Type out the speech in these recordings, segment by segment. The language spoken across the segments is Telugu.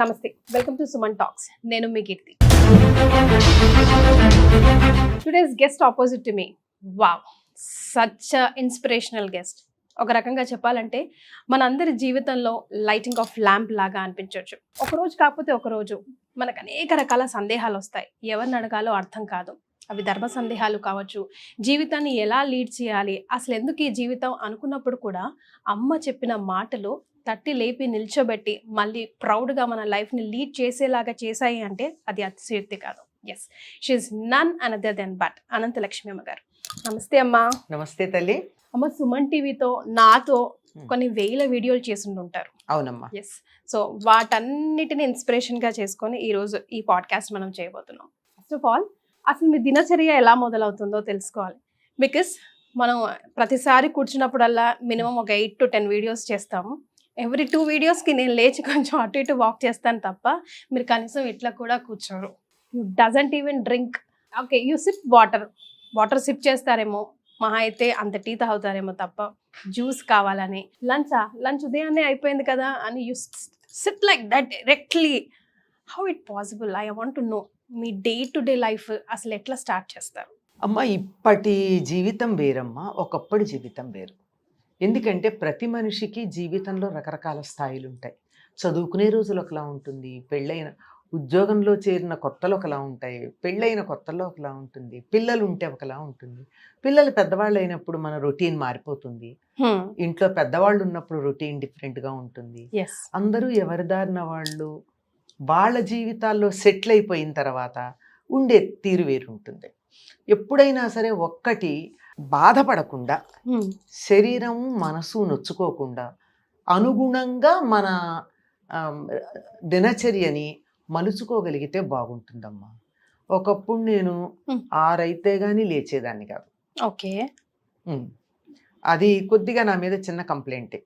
నమస్తే, వెల్కమ్ టు సుమన్ టాక్స్. నేను మీ Keerthi. Today's guest opposite to me. Wow, such inspirational guest. ఒక రకంగా చెప్పాలంటే మనందరి జీవితంలో లైటింగ్ ఆఫ్ ల్యాంప్ లాగా అనిపించవచ్చు. ఒకరోజు కాకపోతే ఒకరోజు మనకు అనేక రకాల సందేహాలు వస్తాయి. ఎవరిని అడగాలో అర్థం కాదు. అవి ధర్మ సందేహాలు కావచ్చు, జీవితాన్ని ఎలా లీడ్ చేయాలి, అసలు ఎందుకు ఈ జీవితం అనుకున్నప్పుడు కూడా అమ్మ చెప్పిన మాటలు తట్టి లేపి నిల్చోబెట్టి మళ్ళీ ప్రౌడ్గా మన లైఫ్ని లీడ్ చేసేలాగా చేశాయి అంటే అది అతిశయోక్తి కాదు. Yes, she's none other than but Anantalakshmi అమ్మ గారు. నమస్తే అమ్మా. నమస్తే తల్లి. అమ్మ, సుమన్ టీవీతో నాతో కొన్ని వేల వీడియోలు చేస్తుంటారు. అవునమ్మా. ఎస్, సో వాటన్నిటిని ఇన్స్పిరేషన్గా చేసుకొని ఈరోజు ఈ పాడ్కాస్ట్ మనం చేయబోతున్నాం. ఫస్ట్ ఆఫ్ ఆల్, అసలు మీ దినచర్య ఎలా మొదలవుతుందో తెలుసుకోవాలి. బికాస్ మనం ప్రతిసారి కూర్చున్నప్పుడల్లా మినిమం ఒక 8 to 10 వీడియోస్ చేస్తాము. ఎవ్రీ 2 వీడియోస్కి నేను లేచి కొంచెం అటు ఇటు వాక్ చేస్తాను తప్ప మీరు కనీసం ఇట్లా కూడా కూర్చోరు. You doesn't even drink. Okay, you sip water sip చేస్తారేమో, మహా అయితే అంత టీ తాగుతారేమో తప్ప జ్యూస్ కావాలని. లంచ్ ఉదయాన్నే అయిపోయింది కదా అని you SIT like that directly. How it possible? I want to know me day to day life అసలు ఎట్లా స్టార్ట్ చేస్తారు? అమ్మ, ఇప్పటి జీవితం వేరమ్మా, ఒకప్పటి జీవితం వేరు. ఎందుకంటే ప్రతి మనిషికి జీవితంలో రకరకాల స్థాయిలు ఉంటాయి. చదువుకునే రోజులు ఒకలా ఉంటుంది, పెళ్ళైన ఉద్యోగంలో చేరిన కొత్తలు ఒకలా ఉంటాయి, పెళ్ళైన కొత్తలో ఒకలా ఉంటుంది, పిల్లలు ఉంటే ఒకలా ఉంటుంది. పిల్లలు పెద్దవాళ్ళు అయినప్పుడు మన రొటీన్ మారిపోతుంది. ఇంట్లో పెద్దవాళ్ళు ఉన్నప్పుడు రొటీన్ డిఫరెంట్గా ఉంటుంది. అందరూ ఎవరి దారిన వాళ్ళు వాళ్ళ జీవితాల్లో సెటిల్ అయిపోయిన తర్వాత ఉండే తీరు వేరుంటుంది. ఎప్పుడైనా సరే ఒక్కటి బాధపడకుండా, శరీరం మనసు నొచ్చుకోకుండా అనుగుణంగా మన దినచర్యని మలుచుకోగలిగితే బాగుంటుందమ్మా. ఒకప్పుడు నేను 6 అయితే కానీ లేచేదాన్ని కాదు. ఓకే, అది కొద్దిగా నా మీద చిన్న కంప్లైంటే,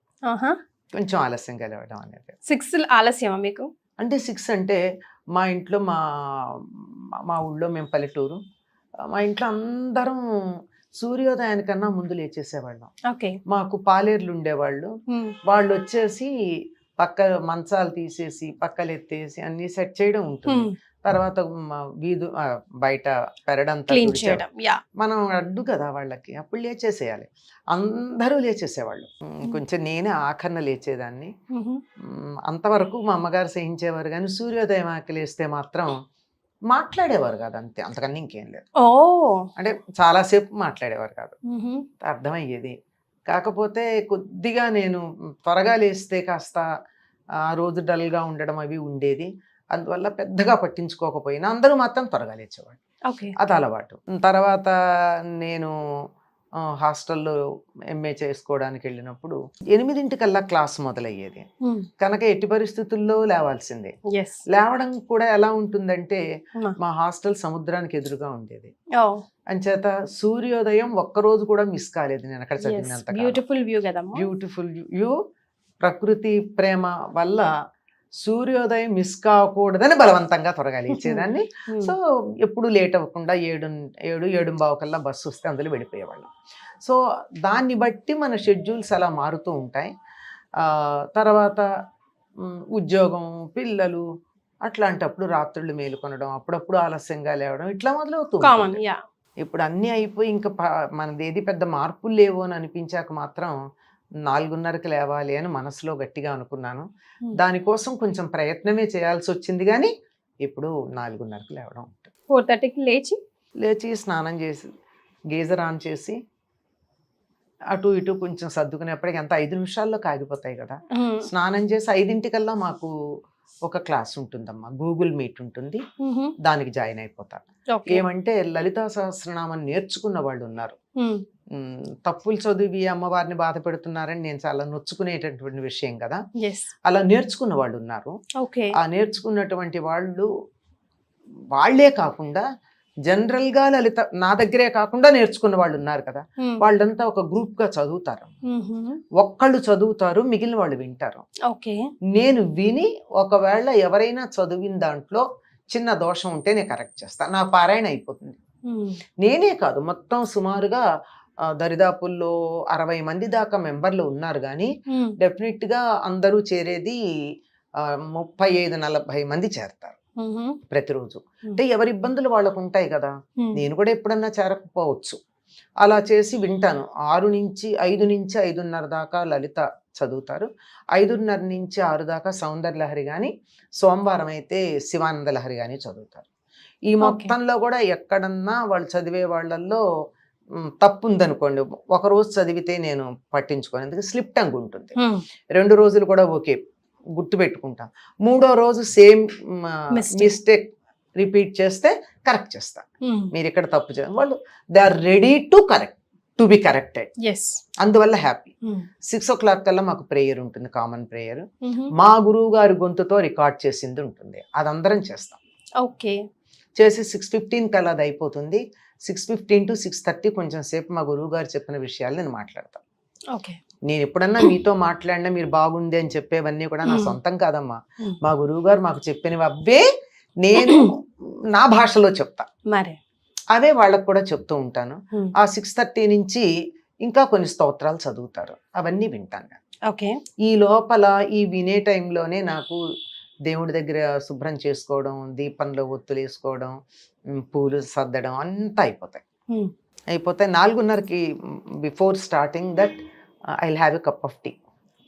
కొంచెం ఆలస్యంగా లేవడం అనేది. 6 ఆలస్యమా మీకు? అంటే 6 అంటే మా ఇంట్లో మా ఊళ్ళో, మేము పల్లెటూరు, మా ఇంట్లో అందరం సూర్యోదయానికన్నా ముందు లేచేసేవాళ్ళం. మాకు పాలేర్లు ఉండేవాళ్ళు. వాళ్ళు వచ్చేసి పక్క మంచాలు తీసేసి పక్కలు ఎత్తేసి అన్ని సెట్ చేయడం ఉంటుంది. తర్వాత బయట పెరడంతా మనం అడ్డు కదా వాళ్ళకి, అప్పుడు లేచేసేయాలి. అందరూ లేచేసేవాళ్ళు. కొంచెం నేనే ఆఖరణ లేచేదాన్ని. అంతవరకు మా అమ్మగారు సహించేవారు, కానీ సూర్యోదయం ఆకలేస్తే మాత్రం మాట్లాడేవారు కాదు, అంతే, అంతకన్నా ఇంకేం లేదు. అంటే చాలాసేపు మాట్లాడేవారు కాదు, అర్థమయ్యేది. కాకపోతే కొద్దిగా నేను త్వరగా లేస్తే కాస్త ఆ రోజు డల్గా ఉండడం అవి ఉండేది. అందువల్ల పెద్దగా పట్టించుకోకపోయినా అందరూ మాత్రం త్వరగా లేచేవాడు. అది అలవాటు. తర్వాత నేను హాస్టల్లో MA చేసుకోవడానికి వెళ్ళినప్పుడు 8 క్లాస్ మొదలయ్యేది కనుక ఎట్టి పరిస్థితుల్లో లేవాల్సిందే. లేవడం కూడా ఎలా ఉంటుందంటే, మా హాస్టల్ సముద్రానికి ఎదురుగా ఉండేది. అంచేత సూర్యోదయం ఒక్కరోజు కూడా మిస్ కాలేదు నేను అక్కడ చదివినంత. బ్యూటిఫుల్ వ్యూ, ప్రకృతి ప్రేమ వల్ల సూర్యోదయం మిస్ కాకూడదని బలవంతంగా త్వరగా లేచేదాన్ని. సో ఎప్పుడు లేట్ అవ్వకుండా 7:15 కల్లా బస్సు వస్తే అందులో వెళ్ళిపోయేవాళ్ళం. సో దాన్ని బట్టి మన షెడ్యూల్స్ అలా మారుతూ ఉంటాయి. తర్వాత ఉద్యోగం, పిల్లలు, అట్లాంటప్పుడు రాత్రుళ్ళు మేలుకొనడం, అప్పుడప్పుడు ఆలస్యంగా లేవడం, ఇట్లా మొదలవుతుంది. ఇప్పుడు అన్నీ అయిపోయి ఇంకా మనదేది పెద్ద మార్పులు లేవు అని అనిపించాక మాత్రం 4:30కి లేవాలి అని మనసులో గట్టిగా అనుకున్నాను. దానికోసం కొంచెం ప్రయత్నమే చేయాల్సి వచ్చింది, కానీ ఇప్పుడు 4:30కి లేవడం. 4:30కి లేచి స్నానం చేసి గీజర్ ఆన్ చేసి అటు ఇటు కొంచెం సర్దుకునేప్పటికి అంత 5 నిమిషాల్లో కాగిపోతాయి కదా. స్నానం చేసి 5:00కల్లా మాకు ఒక క్లాస్ ఉంటుందమ్మా, గూగుల్ మీట్ ఉంటుంది, దానికి జాయిన్ అయిపోతా. ఏమంటే లలితా సహస్రనామం నేర్చుకున్న వాళ్ళు ఉన్నారు, తప్పులు చదివి అమ్మవారిని బాధ పెడుతున్నారని నేను చాలా నొచ్చుకునేటటువంటి విషయం కదా. అలా నేర్చుకున్న వాళ్ళు ఉన్నారు. ఆ నేర్చుకున్నటువంటి వాళ్ళే కాకుండా జనరల్గా లలిత నా దగ్గరే కాకుండా నేర్చుకున్న వాళ్ళు ఉన్నారు కదా, వాళ్ళంతా ఒక గ్రూప్ గా చదువుతారు. ఒక్కళ్ళు చదువుతారు, మిగిలిన వాళ్ళు వింటారు. నేను విని ఒకవేళ ఎవరైనా చదివిన దాంట్లో చిన్న దోషం ఉంటే నేను కరెక్ట్ చేస్తాను, నా పారాయణ అయిపోతుంది. నేనే కాదు, మొత్తం సుమారుగా దరిదాపుల్లో 60 మంది దాకా మెంబర్లు ఉన్నారు, కానీ డెఫినెట్ గా అందరూ చేరేది 35-40 మంది చేరతారు ప్రతిరోజు. అంటే ఎవరి ఇబ్బందులు వాళ్ళకు ఉంటాయి కదా, నేను కూడా ఎప్పుడన్నా చేరకపోవచ్చు. అలా చేసి వింటాను. 5 నుంచి 5:30 దాకా లలిత చదువుతారు. 5:30 నుంచి 6 దాకా సౌందర్య లహరి కానీ, సోమవారం అయితే శివానంద లహరి కానీ చదువుతారు. ఈ మొత్తంలో కూడా ఎక్కడన్నా వాళ్ళు చదివే వాళ్ళల్లో తప్పు ఉందనుకోండి, ఒకరోజు చదివితే నేను పట్టించుకోను, ఎందుకంటే స్లిప్ టంగ్ ఉంటుంది. 2 రోజులు కూడా ఓకే గుర్తు పెట్టుకుంటాం. 3వ రోజు సేమ్ మిస్టేక్ రిపీట్ చేస్తే కరెక్ట్ చేస్తా. మీరు ఇక్కడ తప్పు చేయాలి, వాళ్ళు they are ready to correct, to be corrected. అందువల్ల హ్యాపీ. 6 o'clock కల్లా మాకు ప్రేయర్ ఉంటుంది, కామన్ ప్రేయర్. మా గురువు గారి గొంతుతో రికార్డ్ చేసింది ఉంటుంది, అది అందరం చేస్తాం. ఓకే, చేసి 6:15 కల్లా అది అయిపోతుంది. 6:15 to 6:30 కొంచెం సేపు మా గురువు గారు చెప్పిన విషయాలు నేను మాట్లాడతాను. నేను ఎప్పుడన్నా మీతో మాట్లాడినా మీరు బాగుంది అని చెప్పేవన్నీ కూడా నా సొంతం కాదమ్మా, మా గురువు గారు మాకు చెప్పినవి అవే నేను నా భాషలో చెప్తా, అవే వాళ్ళకు కూడా చెప్తూ ఉంటాను. ఆ 6:30 నుంచి ఇంకా కొన్ని స్తోత్రాలు చదువుతారు, అవన్నీ వింటాను. ఈ లోపల ఈ వినే టైంలోనే నాకు దేవుడి దగ్గర శుభ్రం చేసుకోవడం, దీపంలో ఒత్తులు వేసుకోవడం, పూలు సర్దడం అంతా అయిపోతాయి. 4:30కి before starting that I will have a cup of tea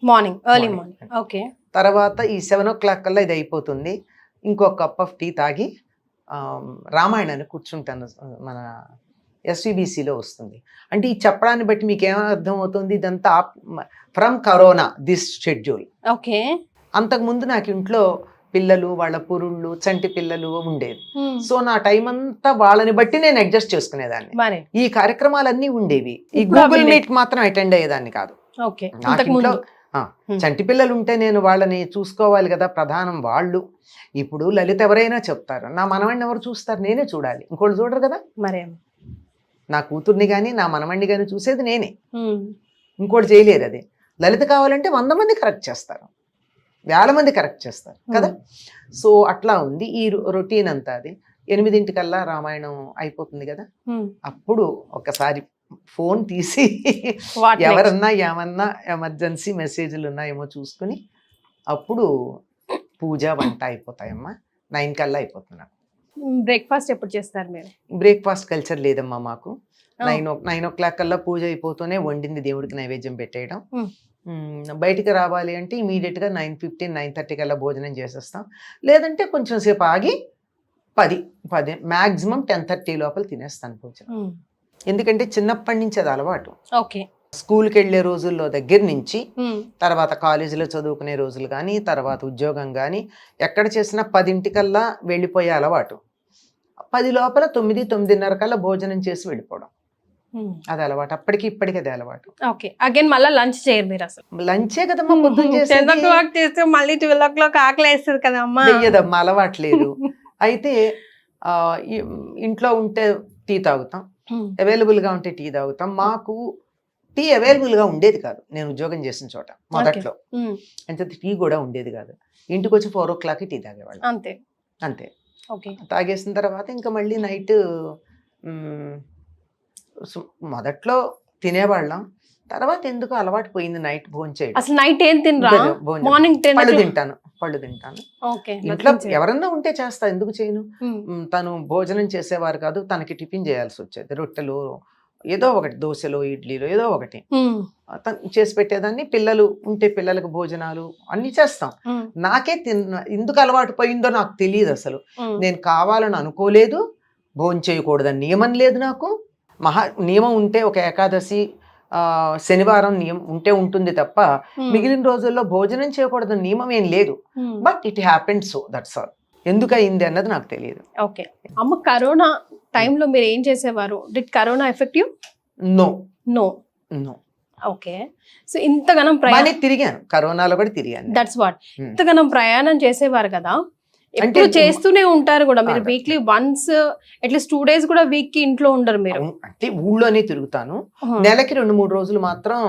morning, early morning. Okay, తర్వాత ఈ 7 o'clock కల్లా ఇది అయిపోతుంది. ఇంకో కప్ ఆఫ్ టీ తాగి రామాయణాన్ని కూర్చుంటాను. మన SVBCలో వస్తుంది. అంటే ఈ చెప్పడాన్ని బట్టి మీకు ఏమైనా అర్థం అవుతుంది, ఇదంతా from corona this schedule. Okay, అంతకుముందు నాకు ఇంట్లో పిల్లలు, వాళ్ళ పురుళ్ళు, చంటి పిల్లలు ఉండేది. సో నా టైం అంతా వాళ్ళని బట్టి నేను అడ్జస్ట్ చేసుకునేదాన్ని. ఈ కార్యక్రమాలన్నీ ఉండేవి. ఈ గూగుల్ మీట్ మాత్రం అటెండ్ అయ్యేదాన్ని కాదు. నాకు ఇంట్లో చంటి పిల్లలు ఉంటే నేను వాళ్ళని చూసుకోవాలి కదా, ప్రధానం వాళ్ళు. ఇప్పుడు లలిత ఎవరైనా చెప్తారు, నా మనవడిని ఎవరు చూస్తారు, నేనే చూడాలి, ఇంకోళ్ళు చూడరు కదా. నా కూతుర్ని కానీ నా మనవడిని కానీ చూసేది నేనే, ఇంకోటి చేయలేరు. అది లలిత కావాలంటే 100 మంది కరెక్ట్ చేస్తారు, 1000 మంది కరెక్ట్ చేస్తారు కదా. సో అట్లా ఉంది ఈ రొటీన్ అంతా. అది 8 కల్లా రామాయణం అయిపోతుంది కదా. అప్పుడు ఒకసారి ఫోన్ తీసి ఎవరన్నా ఏమన్నా ఎమర్జెన్సీ మెసేజ్లు ఉన్నాయేమో చూసుకుని అప్పుడు పూజ వంట అయిపోతాయమ్మా. 9 కల్లా అయిపోతున్నా. బ్రేక్ఫాస్ట్ ఎప్పుడు చేస్తారు మీరు? బ్రేక్ఫాస్ట్ కల్చర్ లేదమ్మా మాకు. 9 o'clock కల్లా పూజ అయిపోతూనే వండింది దేవుడికి నైవేద్యం పెట్టేయడం. బయటికి రావాలి అంటే ఇమీడియట్గా 9:15, 9:30 కల్లా భోజనం చేసేస్తాం. లేదంటే కొంచెం సేపు ఆగి 10 మ్యాక్సిమం 10:30 లోపల తినేస్తాను భోజనం. ఎందుకంటే చిన్నప్పటి నుంచి అది అలవాటు. స్కూల్కి వెళ్ళే రోజుల్లో దగ్గర నుంచి, తర్వాత కాలేజీలో చదువుకునే రోజులు కానీ, తర్వాత ఉద్యోగం కానీ, ఎక్కడ చేసినా 10 కల్లా వెళ్ళిపోయే అలవాటు. 10 లోపల 9, 9:30 కల్లా భోజనం చేసి వెళ్ళిపోవడం, అది అలవాటు. అప్పటికి ఇప్పటికి అది అలవాటు. అగైన్ మళ్ళీ లంచ్ చేయరు మీరు? అసలు లంచే కదమ్మా పొద్దున్న 10 o'clock చేస్తే మళ్ళీ 12 o'clock ఆకలి వేస్తుంది కదమ్మా. వెయ్యదమ్మా, అలవాట్లేదు. అయితే ఇంట్లో ఉంటే టీ తాగుతాం, అవైలబుల్గా ఉంటే టీ తాగుతాం. మాకు టీ అవైలబుల్గా ఉండేది కాదు నేను ఉద్యోగం చేసిన చోట మొదట్లో. అంటే టీ కూడా ఉండేది కాదు. ఇంటికి వచ్చి 4 o'clockకి టీ తాగేవాళ్ళు, అంతే. తాగేసిన తర్వాత ఇంకా మళ్ళీ నైట్ మొదట్లో తినేవాళ్ళం, తర్వాత ఎందుకు అలవాటు పోయింది నైట్ భోజనం చేయడం. అసలు నైట్ ఏం తినరా? మార్నింగ్ పళ్ళు తింటాను. ఇంట్లో ఎవరన్నా ఉంటే చేస్తా, ఎందుకు చేయను. తను భోజనం చేసేవారు కాదు, తనకి టిఫిన్ చేయాల్సి వచ్చేది. రొట్టెలు ఏదో ఒకటి, దోశలో ఇడ్లీలో ఏదో ఒకటి చేసి పెట్టేదాన్ని. పిల్లలు ఉంటే పిల్లలకు భోజనాలు అన్ని చేస్తాం. నాకే ఎందుకు అలవాటు పోయిందో నాకు తెలియదు అసలు. నేను కావాలని అనుకోలేదు, భోజనం చేయకూడదని నియమం లేదు నాకు. నియమం ఉంటే ఒక ఏకాదశి, శనివారం నియమం ఉంటే ఉంటుంది తప్ప మిగిలిన రోజుల్లో భోజనం చేయకూడదని నియమం ఏం లేదు. But it happened, so that's all. ఎందుకు అయింది అన్నది నాకు తెలియదు. ఓకే అమ్మ, కరోనా టైంలో మీరు ఏం చేసేవారు? Did corona effect you? No. Okay, so ఇంతగానం తిరిగాను, కరోనాలో కూడా తిరిగాను. That's what. ఇంతగానం ప్రయాణం చేసేవారు కదా, ఎప్పుడు చేస్తూనే ఉంటారు కూడా మీరు. వీక్లీ వన్స్ అట్లీస్ట్ 2 days కూడా వీక్ కి ఇంట్లో ఉండరు మీరు? అంటే ఊళ్ళోనే తిరుగుతాను. నెలకి 2-3 రోజులు మాత్రం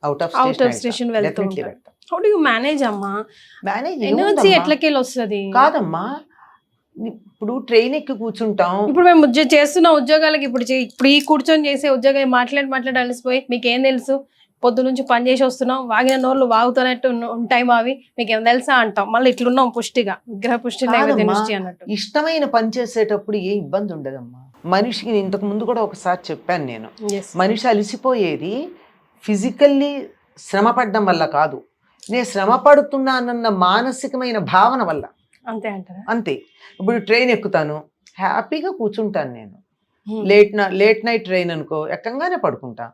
అవుట్ ఆఫ్ స్టేషన్ వెళ్తాను. హౌ డు యు మేనేజ్ అమ్మా? ఎనర్జీ ఎట్లకెళ్ళి వస్తుంది? కాదమ్మా, ఇప్పుడు ట్రైన్ ఎక్కి కూర్చుంటాం. ఇప్పుడు మేము చేస్తున్న ఉద్యోగాలకి ఇప్పుడు ఈ కూర్చొని చేసే ఉద్యోగం మాట్లాడి అలసిపోయి మీకేం తెలుసు? పొద్దు నుంచి పని చేసి వస్తున్నాం, వాగిన నోళ్ళు వాగుతున్నట్టు ఉంటాయి మావి, మీకు ఏం తెలుసా అంటాం. మళ్ళీ ఇట్లున్నాం పుష్టిగా, విగ్రహ పుష్టి నైవేద్య నిష్టి అన్నట్టు. ఇష్టమైన పని చేసేటప్పుడు ఏ ఇబ్బంది ఉండదమ్మా. మనిషికి ఇంతకు ముందు కూడా ఒకసారి చెప్పాను నేను, మనిషి అలసిపోయేది ఫిజికల్లీ శ్రమ పడడం వల్ల కాదు, నేను శ్రమ పడుతున్నానన్న మానసికమైన భావన వల్ల. అంతే అంటారా? అంతే. ఇప్పుడు ట్రైన్ ఎక్కుతాను, హ్యాపీగా కూర్చుంటాను నేను. లేట్ నైట్ ట్రైన్ అనుకో, ఎక్కంగానే పడుకుంటా.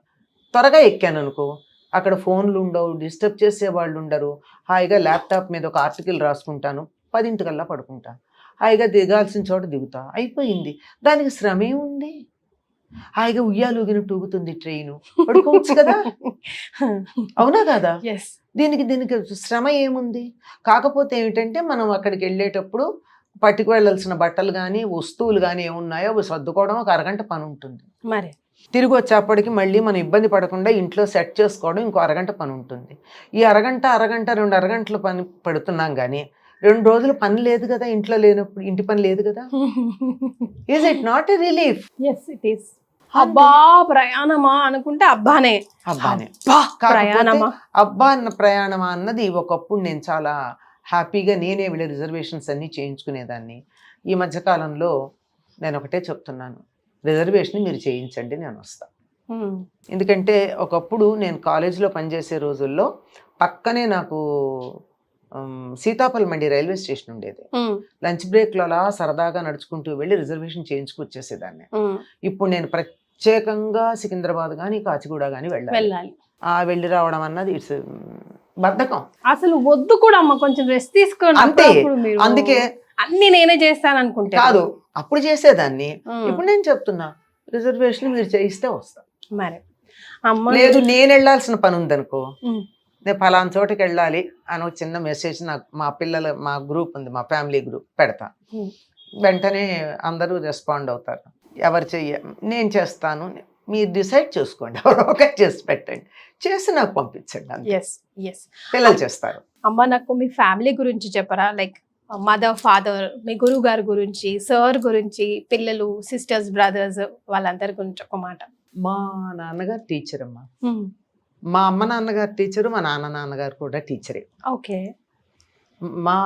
త్వరగా ఎక్కాను అనుకో, అక్కడ ఫోన్లు ఉండవు, డిస్టర్బ్ చేసే వాళ్ళు ఉండరు, హాయిగా ల్యాప్టాప్ మీద ఒక ఆర్టికల్ రాసుకుంటాను, 10 పడుకుంటా, హాయిగా దిగాల్సిన చోట దిగుతా, అయిపోయింది. దానికి శ్రమ ఏముంది? హాయిగా ఉయ్యాలుగినట్టు ఊగుతుంది ట్రైను, పడుకోవచ్చు కదా. అవునా కదా? దీనికి శ్రమ ఏముంది? కాకపోతే ఏమిటంటే మనం అక్కడికి వెళ్ళేటప్పుడు పట్టుకు వెళ్ళాల్సిన బట్టలు కానీ వస్తువులు కానీ ఏమున్నాయో అవి సర్దుకోవడం ఒక అరగంట పని ఉంటుంది. మరి తిరిగి వచ్చేప్పటికి మళ్ళీ మనం ఇబ్బంది పడకుండా ఇంట్లో సెట్ చేసుకోవడం ఇంకో అరగంట పని ఉంటుంది. ఈ అరగంట 2 అరగంటల పని పడుతున్నాం కానీ 2 రోజులు పని లేదు కదా, ఇంట్లో లేనప్పుడు ఇంటి పని లేదు కదా. Is it not a relief? yes it is. అబ్బా ప్రయాణమా అనుకుంటే అబ్బానే ప్రయాణమా, అబ్బా అన్న ప్రయాణమా అన్నది ఒకప్పుడు నేను చాలా హ్యాపీగా నేనే వీళ్ళ రిజర్వేషన్స్ అన్నీ చేయించుకునేదాన్ని. ఈ మధ్యకాలంలో నేను ఒకటే చెప్తున్నాను, రిజర్వేషన్ మీరు చేయించండి, నేను వస్తాను. ఎందుకంటే ఒకప్పుడు నేను కాలేజీలో పనిచేసే రోజుల్లో పక్కనే నాకు సీతాఫల్ మండి రైల్వే స్టేషన్ ఉండేది. లంచ్ బ్రేక్లో అలా సరదాగా నడుచుకుంటూ వెళ్ళి రిజర్వేషన్ చేయించుకొచ్చేసేదాన్ని. ఇప్పుడు నేను ప్రత్యేకంగా సికింద్రాబాద్ కానీ కాచిగూడ కానీ వెళ్ళాలి. వెళ్ళి రావడం అన్నది ఇట్స్ బద్ధకం. అసలు వద్దు కూడా అమ్మ, కొంచెం రెస్ట్ తీసుకోండి. అంతే. అందుకే అన్ని నేనే చేస్తాను అనుకుంటే కాదు, అప్పుడు చేసేదాన్ని. ఇప్పుడు నేను చెప్తున్నా, రిజర్వేషన్ మీరు చేయిస్తే వస్తా. మరి అమ్మ లేదు నేను వెళ్ళాల్సిన పని ఉందనుకో, నేను ఫలానా చోటకి వెళ్ళాలి అని ఒక చిన్న మెసేజ్ నాకు మా గ్రూప్ ఉంది, మా ఫ్యామిలీ గ్రూప్ పెడతా, వెంటనే అందరూ రెస్పాండ్ అవుతారు. ఎవరు నేను చేస్తాను, మీరు డిసైడ్ చేసుకోండి, ఎవరో ఒకటి చేసి పెట్టండి, చేసి నాకు పంపించండి. పిల్లలు చేస్తారు. అమ్మ నాకు మీ ఫ్యామిలీ గురించి చెప్పరా? లైక్ మదర్, ఫాదర్, మీ గురువు గారి గురించి, సార్ గురించి, పిల్లలు, సిస్టర్స్, బ్రదర్స్, వాళ్ళందరి గురించి ఒక మాట. మా నాన్నగారు టీచర్ అమ్మా. మా అమ్మ నాన్నగారు టీచరు, మా నాన్నగారు కూడా టీచరే. ఓకే. మా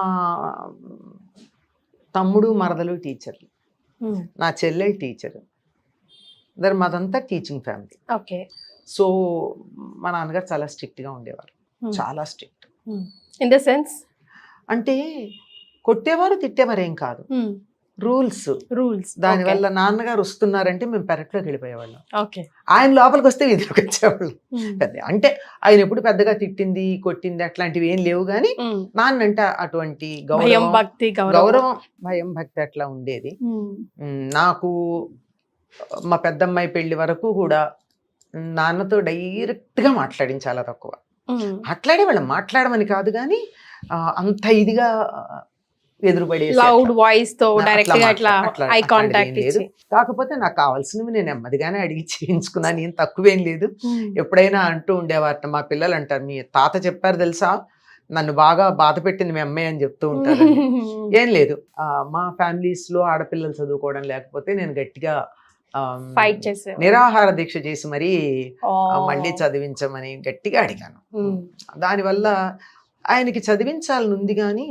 తమ్ముడు మరదలు టీచర్లు, నా చెల్లెలు టీచరు. మాదంతా టీచింగ్ ఫ్యామిలీ. ఓకే. సో మా నాన్నగారు చాలా స్ట్రిక్ట్గా ఉండేవారు, చాలా స్ట్రిక్ట్. ఇన్ ద సెన్స్ అంటే కొట్టేవారు తిట్టేవారు ఏం కాదు, రూల్స్. దానివల్ల నాన్నగారు వస్తున్నారంటే మేము పెరట్లోకి వెళ్ళిపోయేవాళ్ళం. ఆయన లోపలికి వస్తే వీధిలోకి వచ్చేవాళ్ళం. అంటే ఆయన ఎప్పుడు పెద్దగా తిట్టింది కొట్టింది అట్లాంటివి ఏం లేవు, కానీ నాన్న అంటే అటువంటి గౌరవం, భయం, భక్తి అట్లా ఉండేది. నాకు మా పెద్దమ్మాయి పెళ్లి వరకు కూడా నాన్నతో డైరెక్ట్గా మాట్లాడింది చాలా తక్కువ. మాట్లాడేవాళ్ళం, మాట్లాడమని కాదు కానీ అంత ఇదిగా ఎదురుపడే లౌడ్ వాయిస్ తో డైరెక్ట్ గా అట్లా ఐ కాంటాక్ట్ లేదు. కాకపోతే నాకు కావాల్సినవి నేను నెమ్మదిగానే అడిగి చేయించుకున్నాను, ఏం తక్కువేం లేదు. ఎప్పుడైనా అంటూ ఉండేవారు మా పిల్లలు, అంటారు మీ తాత చెప్పారు తెలుసా, నన్ను బాగా బాధ పెట్టింది మీ అమ్మాయి అని చెప్తూ ఉంటారు. ఏం లేదు, మా ఫ్యామిలీస్ లో ఆడపిల్లలు చదువుకోవడం లేకపోతే నేను గట్టిగా ఫైట్ చేసే, నిరాహార దీక్ష చేసి మరీ మళ్ళీ చదివించమని గట్టిగా అడిగాను. దానివల్ల ఆయనకి చదివించాలని ఉంది, కానీ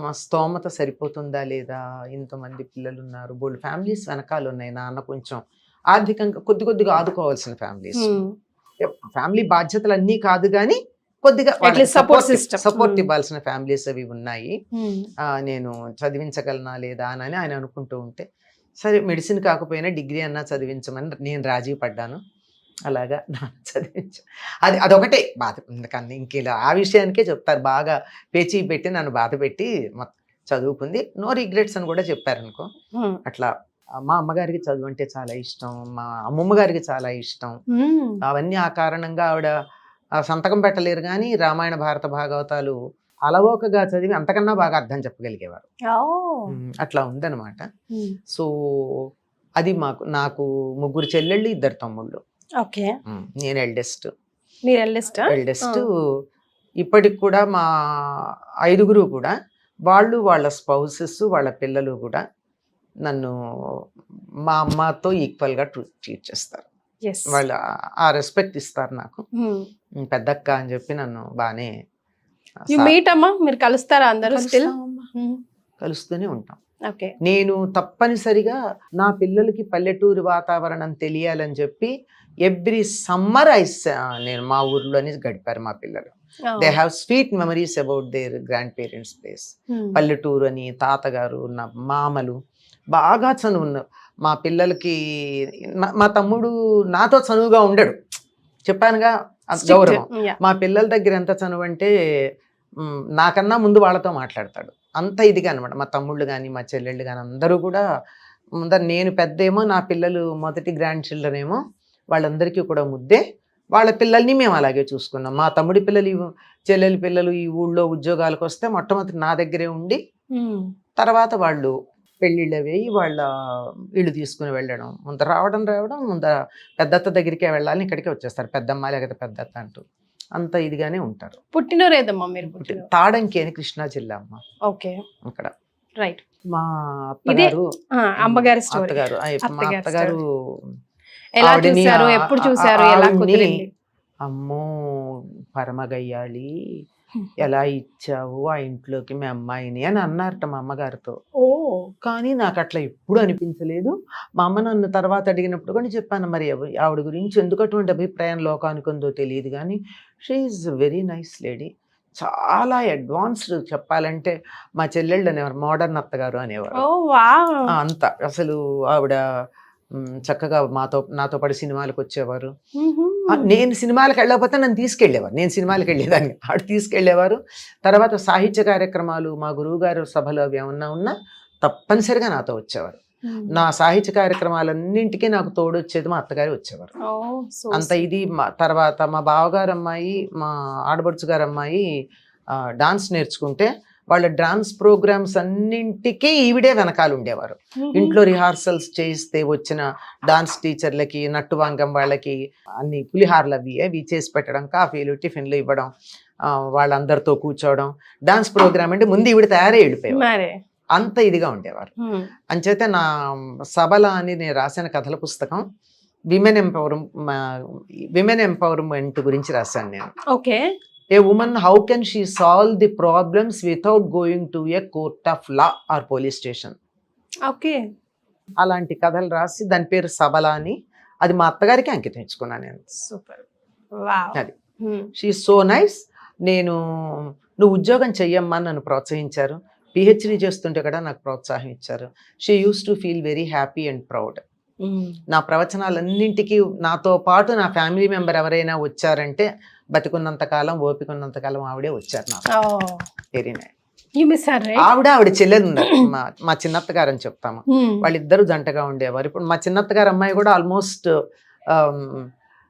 మా స్తోమత సరిపోతుందా లేదా, ఇంతమంది పిల్లలు ఉన్నారు, బోల్డ్ ఫ్యామిలీస్ వెనకాల ఉన్నాయి, నాన్న కొంచెం ఆర్థికంగా కొద్దిగా ఆదుకోవాల్సిన ఫ్యామిలీస్. ఫ్యామిలీ బాధ్యతలు అన్నీ కాదు కానీ కొద్దిగా సపోర్ట్ ఇవ్వాల్సిన ఫ్యామిలీస్ అవి ఉన్నాయి. నేను చదివించగలనా లేదా అని ఆయన అనుకుంటూ ఉంటే, సరే మెడిసిన్ కాకపోయినా డిగ్రీ అన్నా చదివించమని నేను రాజీ పడ్డాను. అలాగా చదివించా. అదొకటే బాధ, ఎందుకన్నా ఇంకేలా ఆ విషయానికే చెప్తారు, బాగా పేచీ పెట్టి నన్ను బాధ పెట్టి చదువుకుంది, నో రిగ్రెట్స్ అని కూడా చెప్పారనుకో. అట్లా మా అమ్మగారికి చదువు అంటే చాలా ఇష్టం, మా అమ్మమ్మ గారికి చాలా ఇష్టం. అవన్నీ ఆ కారణంగా ఆవిడ సంతకం పెట్టలేరు కానీ రామాయణ భారత భాగవతాలు అలవోకగా చదివి అంతకన్నా బాగా అర్థం చెప్పగలిగేవారు. అట్లా ఉందన్నమాట. సో అది నాకు 3 చెల్లెళ్ళు, 2 తమ్ముళ్ళు. నేను ఎల్డెస్ట్. ఇప్పటికి కూడా మా 5గురు కూడా వాళ్ళ స్పౌసెస్, వాళ్ళ పిల్లలు కూడా నన్ను మా అమ్మతో ఈక్వల్గా ట్రీట్ చేస్తారు. ఎస్. వాళ్ళు ఆ రెస్పెక్ట్ ఇస్తారు నాకు. పెద్దక్క అని చెప్పి నన్ను బాగానే యు మీట్ అమ్మా, మీరు కలుస్తారా అందరూ స్టిల్? కలుస్తూనే ఉంటాం. ఓకే. నేను తప్పనిసరిగా నా పిల్లలకి పల్లెటూరు వాతావరణం తెలియాలని చెప్పి ఎవ్రీ సమ్మర్ నేను మా ఊర్లోనే గడిపారు మా పిల్లలు. They have sweet memories about their grand parents place. పల్లెటూరు అని, తాతగారు, నా మామలు బాగా చనువు ఉన్న మా పిల్లలకి. మా తమ్ముడు నాతో చనువుగా ఉండడు, చెప్పానుగా గౌరవం. మా పిల్లల దగ్గర ఎంత చనువు అంటే నాకన్నా ముందు వాళ్ళతో మాట్లాడతాడు, అంత ఇదిగా అనమాట. మా తమ్ముళ్ళు కానీ మా చెల్లెళ్ళు కానీ అందరూ కూడా ముందర, నేను పెద్దేమో, నా పిల్లలు మొదటి గ్రాండ్ చిల్డ్రన్ ఏమో, వాళ్ళందరికీ కూడా ముద్దే. వాళ్ళ పిల్లల్ని మేము అలాగే చూసుకున్నాం. మా తమ్ముడి పిల్లలు, చెల్లెలి పిల్లలు ఈ ఊళ్ళో ఉద్యోగాలకు వస్తే మొట్టమొదటి నా దగ్గరే ఉండి, తర్వాత వాళ్ళు పెళ్ళిళ్ళు వేయి వాళ్ళ ఇల్లు తీసుకుని వెళ్ళడం, ముందర రావడం ముందర పెద్దత్త దగ్గరికే వెళ్ళాలని ఇక్కడికే వచ్చేస్తారు, పెద్దమ్మ లేకపోతే పెద్దత్త అంటూ అంత ఇదిగానే ఉంటారు. పుట్టినరేదమ్మా మీరు? తాడంకి అని కృష్ణా జిల్లా అమ్మ. ఓకే. అక్కడ రైట్. మా అత్తగారు, అమ్మగారి అత్తగారు, మా అత్తగారు ఎలా చూసారు, ఎప్పుడు చూసారు, ఎలా కుదిరింది? అమ్మో పరమగయ్యాలి, ఎలా ఇచ్చావు ఆ ఇంట్లోకి మీ అమ్మాయిని అని అన్నారట మా అమ్మగారితో. కానీ నాకు అట్లా ఎప్పుడు అనిపించలేదు. మా అమ్మ నన్ను తర్వాత అడిగినప్పుడు కూడా చెప్పాను, మరి ఆవిడ గురించి ఎందుకు అటువంటి అభిప్రాయం లోకానికి ఉందో తెలియదు, కానీ she is very nice lady, చాలా అడ్వాన్స్డ్. చెప్పాలంటే మా చెల్లెళ్ళు అనేవారు మోడర్న్ అత్తగారు అనేవారు. అంత అసలు ఆవిడ చక్కగా నాతో పాటు సినిమాలకు వచ్చేవారు. నేను సినిమాలకు వెళ్ళకపోతే నన్ను తీసుకెళ్ళేవారు, నేను సినిమాలకు వెళ్ళేదాన్ని, ఆవిడ తీసుకెళ్ళేవారు. తర్వాత సాహిత్య కార్యక్రమాలు, మా గురువు గారు సభలు అవి ఏమన్నా ఉన్నా తప్పనిసరిగా నాతో వచ్చేవారు. నా సాహిత్య కార్యక్రమాలన్నింటికీ నాకు తోడు వచ్చేది మా అత్తగారు వచ్చేవారు. అంత ఇది. తర్వాత మా బావగారు అమ్మాయి, మా ఆడబడుచు గారు అమ్మాయి డాన్స్ నేర్చుకుంటే వాళ్ళ డాన్స్ ప్రోగ్రామ్స్ అన్నింటికీ ఈవిడే వెనకాల ఉండేవారు. ఇంట్లో రిహార్సల్స్ చేయిస్తే వచ్చిన డాన్స్ టీచర్లకి, నట్టువాంగం వాళ్ళకి అన్ని పులిహార్లు అవి చేసి పెట్టడం, కాఫీలు టిఫిన్లు ఇవ్వడం, వాళ్ళందరితో కూర్చోవడం. డాన్స్ ప్రోగ్రామ్ అంటే ముందు ఈవిడ తయారై వెళ్ళిపోయారు, అంత ఇదిగా ఉండేవారు. అంచేతే నా సబల అని నేను రాసిన కథల పుస్తకం విమెన్ ఎంపవర్మెంట్ గురించి రాశాను నేను. Okay. A woman, how can she solve the problems without going to a court of law or police station? Okay. అలాంటి కథలు రాసి దాని పేరు సబల అని, అది మా అత్తగారికి అంకితం ఇచ్చుకున్నాను నేను. సూపర్. వావ్. అది షీ ఈజ్ సో నైస్. నువ్వు ఉద్యోగం చెయ్యమ్మా నన్ను ప్రోత్సహించారు, పిహెచ్డి చేస్తుంటే కూడా నాకు ప్రోత్సాహం ఇచ్చారు. She use to feel very happy and proud. నా ప్రవచనాలన్నింటికి నాతో పాటు నా ఫ్యామిలీ మెంబర్ ఎవరైనా వచ్చారంటే బతికున్నంతకాలం, ఓపికన్నంతకాలం ఆవిడే వచ్చారు నాకు. Very nice. ఆవిడ చెల్లెలు ఉన్నారు, మా చిన్నత్త గారు అని చెప్తాము, వాళ్ళిద్దరు జంటగా ఉండేవారు. ఇప్పుడు మా చిన్నత్త గారు అమ్మాయి కూడా ఆల్మోస్ట్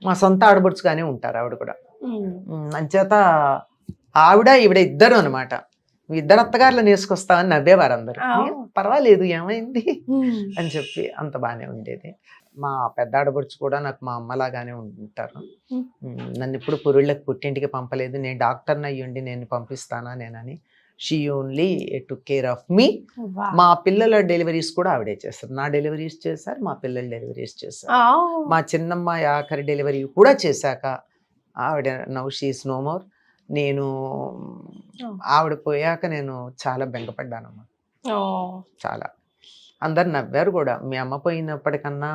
మా సొంత ఆడబడుచుగానే ఉంటారు ఆవిడ కూడా. అంచేత ఈవిడ ఇద్దరు అనమాట. ఇద్దరు అత్తగారులు నేసుకొస్తామని నవ్వేవారు అందరూ. పర్వాలేదు ఏమైంది అని చెప్పి అంత బాగానే ఉండేది. మా పెద్ద ఆడబడుచు కూడా నాకు మా అమ్మలాగానే ఉంటారు. నన్ను ఇప్పుడు పురుళ్ళకి పుట్టింటికి పంపలేదు, నేను డాక్టర్ని అయ్యుండి నేను పంపిస్తానా నేనని. She only took care of me. మా పిల్లల డెలివరీస్ కూడా ఆవిడే చేస్తారు. నా డెలివరీస్ చేశారు, మా పిల్లల డెలివరీస్ చేశారు. మా చిన్నమ్మాయి ఆఖరి డెలివరీ కూడా చేశాక ఆవిడ now she is no more. నేను ఆవిడ పోయాక నేను చాలా బెంగపడ్డానమ్మా, చాలా. అందరు నవ్వారు కూడా, మీ అమ్మ పోయినప్పటికన్నా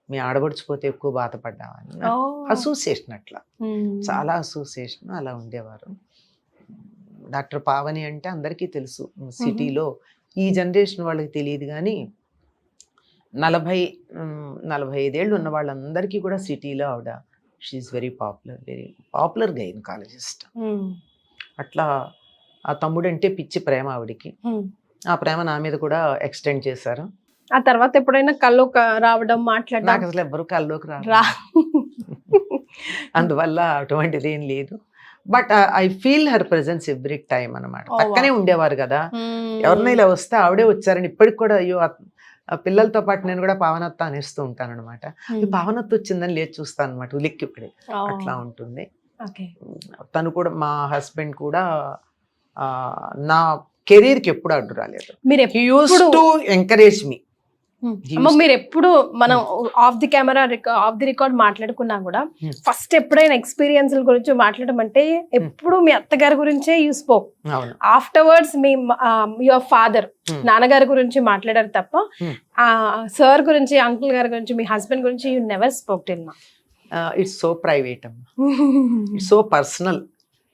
మీ ఆడబడిచిపోతే ఎక్కువ బాధపడ్డామని. అసోసియేషన్ అట్లా, చాలా అసోసియేషన్ అలా ఉండేవారు. డాక్టర్ పావని అంటే అందరికీ తెలుసు సిటీలో, ఈ జనరేషన్ వాళ్ళకి తెలియదు కానీ 40-45 ఏళ్ళు ఉన్న వాళ్ళందరికీ కూడా సిటీలో ఆవిడ షీఈస్ వెరీ పాపులర్ గైనకాలజిస్ట్. అట్లా ఆ తమ్ముడంటే పిచ్చి ప్రేమ ఆవిడికి. ఆ ప్రేమ నా మీద కూడా ఎక్స్టెండ్ చేశారు. ఆ తర్వాత ఎప్పుడైనా కల్లోకి రావడం, మాట్లాడడం? నాకు అసలు ఎవ్వరు కల్లోకి రా అందువల్ల అటువంటిది ఏం లేదు. But I feel her presence every time అనమాట. పక్కనే ఉండేవారు కదా, ఎవరినైనా ఇలా వస్తే ఆవిడే వచ్చారని ఇప్పటికి కూడా అయ్యో పిల్లలతో పాటు నేను కూడా పావనత్త అనేస్తూ ఉంటాను అనమాట. పావనత్త వచ్చిందని లేచి చూస్తాను అనమాట, ఉలిక్కి ఇప్పుడే. అట్లా ఉంటుంది. తను కూడా, మా హస్బెండ్ కూడా నా కెరీర్కి ఎప్పుడు అడ్డు రాలేదు. హి యూజ్డ్ టు ఎంకరేజ్ మీ. అమ్మ మీరు ఎప్పుడు మనం of the camera off the record మాట్లాడుకున్నా కూడా ఫస్ట్ ఎప్పుడైనా ఎక్స్పీరియన్స్ గురించి మాట్లాడడం అంటే ఎప్పుడు మీ అత్తగారి గురించే you spoke. Afterwards me your father నాన్నగారి గురించి మాట్లాడారు తప్ప సార్ గురించి అంకుల్ గారి గురించి మీ హస్బెండ్ గురించి you never spoke till now. It's so private అమ్మ, ఇట్స్ సో పర్సనల్.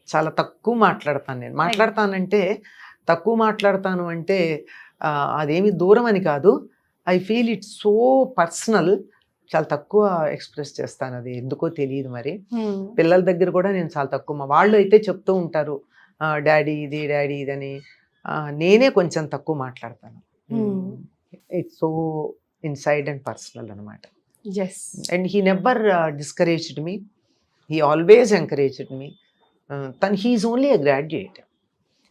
చాలా తక్కువ మాట్లాడతాను నేను. మాట్లాడతానంటే తక్కువ మాట్లాడతాను అంటే అదేమి దూరం అని కాదు. I feel it's so personal. చాలా తక్కువ ఎక్స్ప్రెస్ చేస్తాను, అది ఎందుకో తెలియదు మరి. పిల్లల దగ్గర కూడా నేను చాలా తక్కువ. వాళ్ళు అయితే చెప్తూ ఉంటారు డాడీ ఇది డాడీ ఇదని. నేనే కొంచెం తక్కువ మాట్లాడతాను. It's so inside and personal అనమాట. And he never discouraged me, he always encouraged me. He is only a graduate.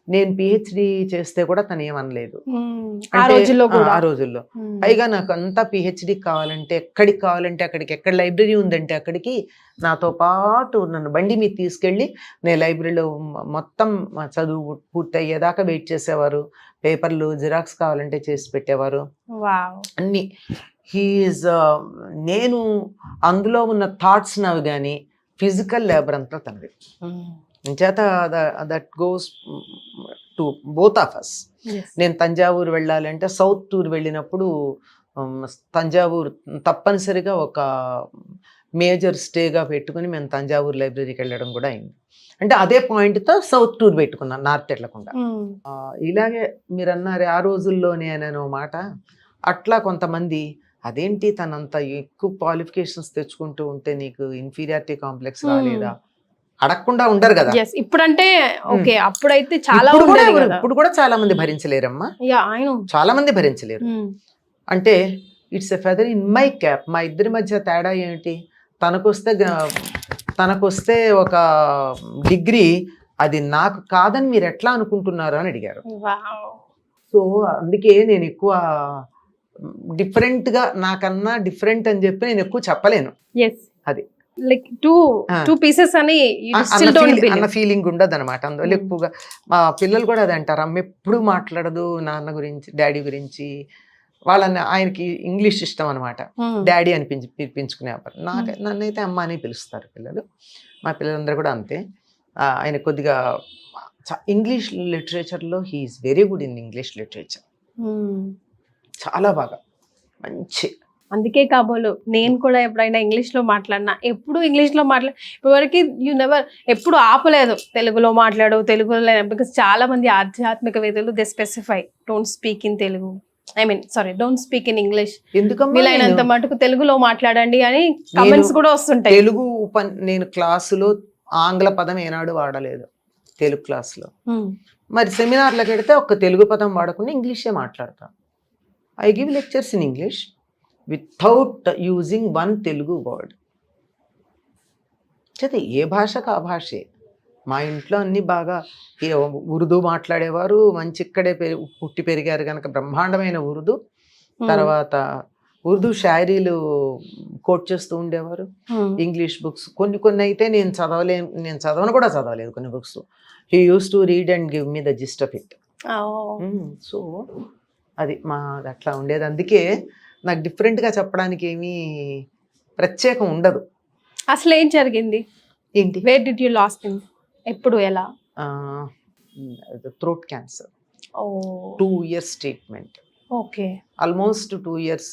నేను పిహెచ్డి చేస్తే కూడా తను ఏమనలేదు ఆ రోజుల్లో. పైగా నాకు అంతా పిహెచ్డి కావాలంటే ఎక్కడికి కావాలంటే అక్కడికి, ఎక్కడ లైబ్రరీ ఉందంటే అక్కడికి నాతో పాటు నన్ను బండి మీద తీసుకెళ్ళి నేను లైబ్రరీలో మొత్తం చదువు పూర్తి అయ్యేదాకా వెయిట్ చేసేవారు. పేపర్లు జిరాక్స్ కావాలంటే చేసి పెట్టేవారు అన్ని. హీఈస్ నేను అందులో ఉన్న థాట్స్ నవి కానీ ఫిజికల్ లేబర్ అంతా తనది. చేత that goes to both of us. నేను తంజావూరు వెళ్ళాలంటే సౌత్ టూర్ వెళ్ళినప్పుడు తంజావూరు తప్పనిసరిగా ఒక మేజర్ స్టేగా పెట్టుకుని మేము తంజావూరు లైబ్రరీకి వెళ్ళడం కూడా అయింది. అంటే అదే పాయింట్తో సౌత్ టూర్ పెట్టుకున్నాను, నార్త్ వెళ్ళకుండా. ఇలాగే మీరు అన్నారు ఆ రోజుల్లోనే అనే మాట. అట్లా కొంతమంది అదేంటి తనంత ఎక్కువ క్వాలిఫికేషన్స్ తెచ్చుకుంటూ ఉంటే నీకు ఇన్ఫీరియారిటీ కాంప్లెక్స్ రాలేదా అడగకుండా ఉండరు కదా. ఇప్పుడంటే ఓకే, అప్పుడైతే చాలా ఇప్పుడు కూడా చాలా మంది భరించలేరమ్మా, చాలా మంది భరించలేరు. అంటే it's a feather in my cap. మా ఇద్దరి మధ్య తేడా ఏంటి? తనకొస్తే ఒక డిగ్రీ, అది నాకు కాదని మీరు ఎట్లా అనుకుంటున్నారు అని అడిగారు. సో అందుకే నేను ఎక్కువ డిఫరెంట్గా, నాకన్నా డిఫరెంట్ అని చెప్పి నేను ఎక్కువ చెప్పలేను. అది లైక్ టూ పీసెస్ అని అన్న ఫీలింగ్ ఉండదు అనమాట. అందువల్ల ఎక్కువగా మా పిల్లలు కూడా అది అంటారు, అమ్మ ఎప్పుడు మాట్లాడదు నాన్న గురించి డాడీ గురించి. వాళ్ళని ఆయనకి ఇంగ్లీష్ ఇష్టం అనమాట, డాడీ అని పిలిపించుకునేవారు. నన్నైతే అమ్మ అని పిలుస్తారు పిల్లలు. మా పిల్లలందరూ కూడా అంతే. ఆయన కొద్దిగా ఇంగ్లీష్ లిటరేచర్లో he is very good in English literature, చాలా బాగా మంచి. అందుకే కాబోలు నేను కూడా ఎప్పుడైనా ఇంగ్లీష్లో మాట్లాడినా ఎప్పుడు ఇంగ్లీష్లో ఇప్పటివరకు యూ నెవర్ ఎప్పుడు ఆపలేదు తెలుగులో మాట్లాడు తెలుగులో. బికాస్ చాలా మంది ఆధ్యాత్మికవేత్తలు they specify don't speak in Telugu, don't speak in English, వీలైనంత మటుకు తెలుగులో మాట్లాడండి అని కమెంట్స్ కూడా వస్తుంటాయి. తెలుగు నేను క్లాసులో ఆంగ్ల పదం ఏనాడు వాడలేదు తెలుగు క్లాసులో. మరి సెమినార్లకు వెడితే ఒక్క తెలుగు పదం వాడకుండా ఇంగ్లీషే మాట్లాడతాను. I give lectures in English without using one Telugu word. చేత ఏ భాషకు ఆ భాషే. మా ఇంట్లో అన్ని బాగా ఉర్దూ మాట్లాడేవారు, మంచి ఇక్కడే పుట్టి పెరిగారు కనుక బ్రహ్మాండమైన ఉర్దూ. తర్వాత ఉర్దూ షాయరీలు కోట్ చేస్తూ ఉండేవారు. ఇంగ్లీష్ బుక్స్ కొన్ని అయితే నేను చదవను కూడా చదవలేదు కొన్ని books. He use to read and give me the gist of it. So అది అట్లా ఉండేది. అందుకే నాకు డిఫరెంట్గా చెప్పడానికి ఏమీ ప్రత్యేకం ఉండదు. అసలు ఏం జరిగింది ఏంటి? Where did you last him? ఎప్పుడు, ఎలా? Throat cancer. 2 years treatment. Okay. Almost 2 years,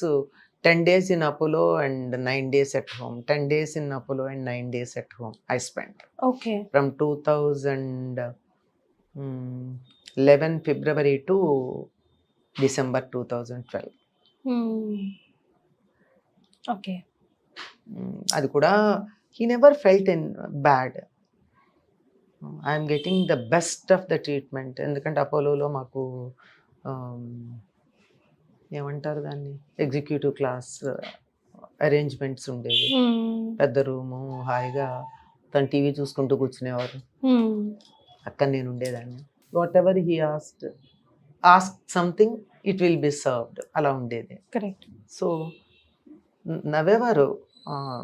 10 days in Apollo and 9 days at home. 10 days in Apollo and 9 days at home I spent. Okay. From 2011 February to December 2012. Okay. అది కూడా he never felt bad. I'm getting the best of the treatment. ఎందుకంటే అపోలోలో మాకు ఏమంటారు దాన్ని, ఎగ్జిక్యూటివ్ క్లాస్ అరేంజ్మెంట్స్ ఉండేవి. పెద్ద రూము, హాయిగా తను టీవీ చూసుకుంటూ కూర్చునేవారు. అక్కడ నేను ఉండేదాన్ని. Whatever he ask something it will be served, అలా ఉండేది. కరెక్ట్. సో నవ్వేవారు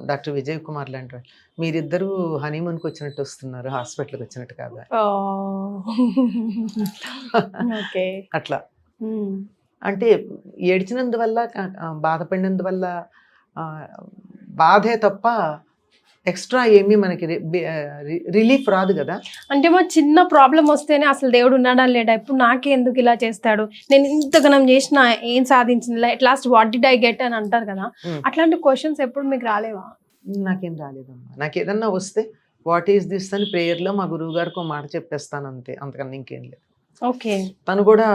డాక్టర్ విజయ్ కుమార్ లాంటి వాళ్ళు, మీరిద్దరూ హనీమూన్కి వచ్చినట్టు వస్తున్నారు, హాస్పిటల్కి వచ్చినట్టు కాదా. అట్లా అంటే ఏడ్చినందువల్ల బాధపడినందువల్ల బాధే తప్ప ఎక్స్ట్రా ఏమీ మనకి రిలీఫ్ రాదు కదా. అంటే మా చిన్న ప్రాబ్లం వస్తేనే అసలు దేవుడు ఉన్నాడా లేడా, ఇప్పుడు నాకే ఎందుకు ఇలా చేస్తాడు, నేను ఇంతగనం చేసిన ఏం సాధించింది, at last what did I get అని అంటారు కదా. అట్లాంటి క్వశ్చన్స్ ఎప్పుడు మీకు రాలేవా? నాకేం రాలేదమ్మా. నాకు ఏదన్నా వస్తే వాట్ ఈస్ దిస్ అని ప్రేయర్లో మా గురువు గారికి ఒక మాట చెప్పేస్తాను అంతే, అంతకన్నా ఇంకేం లేదు. ఓకే. తను కూడా